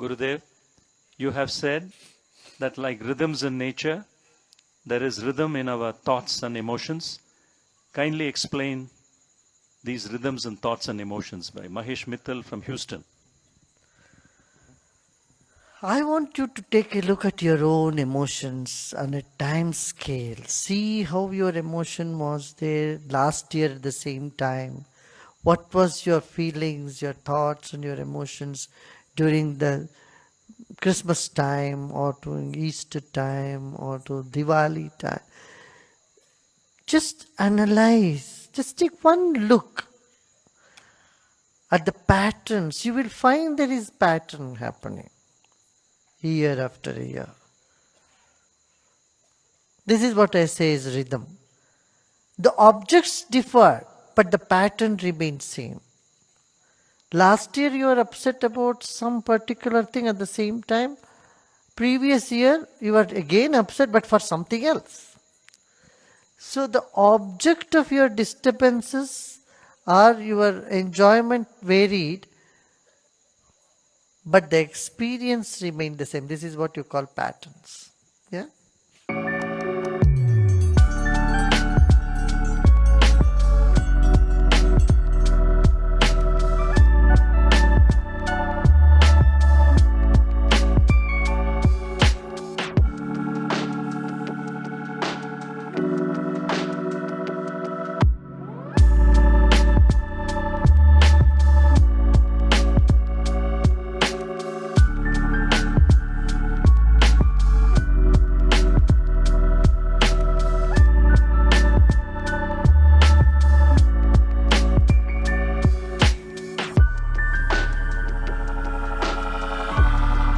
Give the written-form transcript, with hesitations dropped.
Gurudev, you have said that like rhythms in nature, there is rhythm in our thoughts and emotions. Kindly explain these rhythms and thoughts and emotions by Mahesh Mittal from Houston. I want you to take a look at your own emotions on a time scale. See how your emotion was there last year at the same time. What was your feelings, your thoughts and your emotions during the Christmas time or during Easter time or to Diwali time? Just analyze. Just take one look at the patterns. You will find there is pattern happening year after year. This is what I say is rhythm. The objects differ, but the pattern remains same. Last year you were upset about some particular thing at the same time. Previous year you were again upset but for something else. So the object of your disturbances or your enjoyment varied, but the experience remained the same. This is what you call patterns. Yeah.